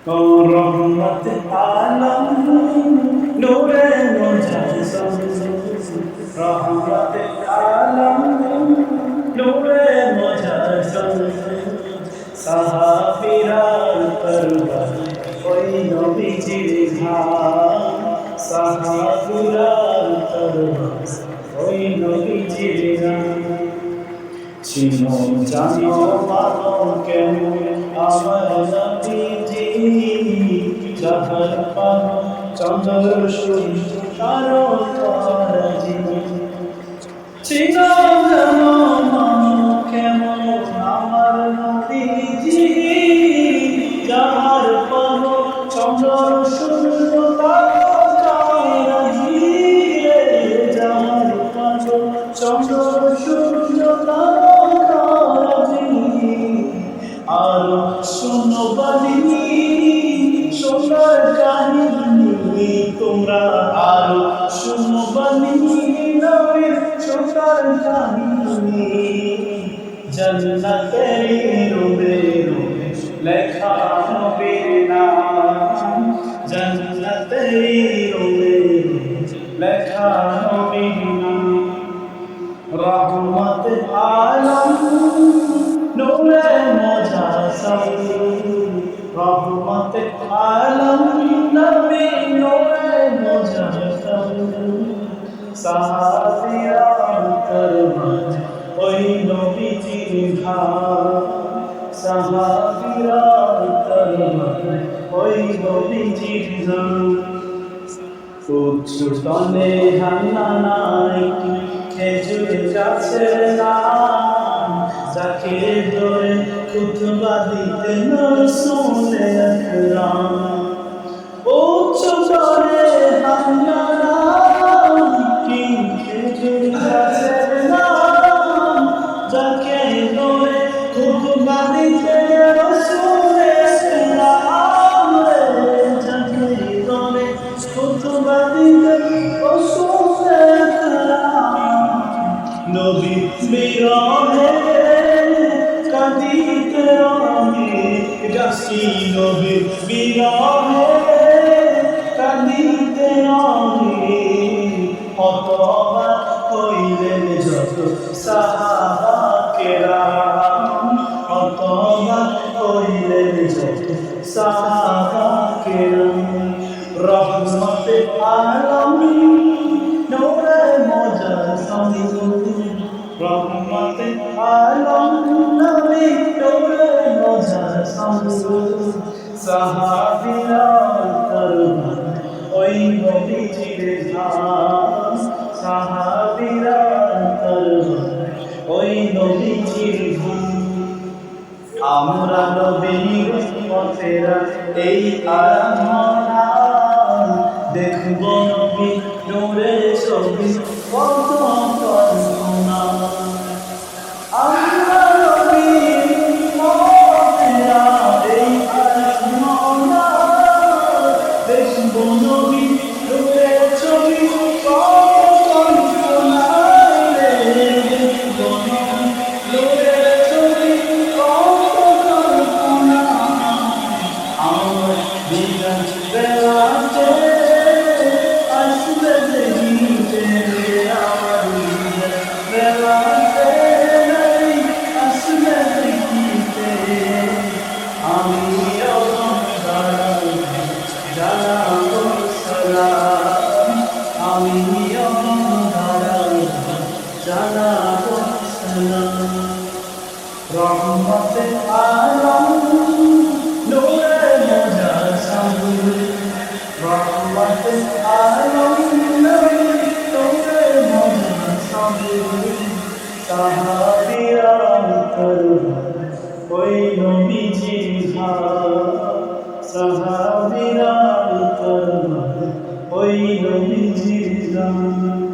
ও রহমত আলম নূরে মুজাসসাম রহমত আলম নূরে মুজাসসাম সাহাবীরা করবার ওই নবীজির ধাম সাহাবীরা করবার ওই নবীজির নাম চিনো জানো মানো কেমন আমার নবীজি যাহার পানো চন্দ্র সূর্য তারো তারাজি চিনো জানো মানো কেমন আমার নবীজি যাহার পানো চন্দ্র সূর্য তারো তারাজি যাহার পানো চন্দ্র সূর্য তারো আরো শোনো বাণী সোনার কাহিনী তোমরা আরো শোনো বাণী নবীর সোনার কাহিনী জান্নাতের রূপে রূপে লেখা নবীর নাম জান্নাতের রূপে লেখা নবীর নাম রহমত আলম নূরে মুজাসসাম রহমত আলম নবী নূরে মুজাসসাম সাহাবীরা করবার ওই নবীজির ধাম সাহাবীরা করবার ওই নবীজির ধাম উচ্চতনে হান্না নাই খেজুর গাছে না যাকে ধরে খুতবা দিতেন রাসূলে আকরাম উচ্চতনে হান্না নাই খেজুর গাছে না যাকে ধরে খুতবা দিতেন রাসূলে আকরাম যাকে ধরে খুতবা দিতেন রাসূলে আকরাম নবী বিরহে কাঁদিতে আমি যাচ্ছি নবী বিরহে কাঁদিতে আমি হতবাক হইলেন যত সাহাবা কেরাম হতবাক হইলেন যত সাহাবা কেরাম রহমত আলম নূরে মুজাসসাম রহমত আলম নবী নূরে মুজাসসাম সাহাবীরা করবার ওই নবীজির ধাম সাহাবীরা করবার ওই নবীজির ধাম আমরা নবীর পথেরা এই আরাধনা দেখব নবী নূরে ছবি কত কল্পনা আমরা নবীর পথেরা এই আরাধনা দেখব নবী নূরে ছবি কত কল্পনা দেখব নবী নূরে ছবি কত কল্পনা আমার বিনা বেলাতে আসবে দেখিতে আমার বিনা বেলাতে আসবে দেখিতে আমি অবদান জানাবো সালাম আমি অবদান জানাবো সালাম রহমত আলম নূরে মুজাসসাম রহমত আলম নবী নূরে মুজাসসাম সাহাবীরা করবার ওই নবীজির ধাম সাহাবীরা করবার ওই নবীজির ধাম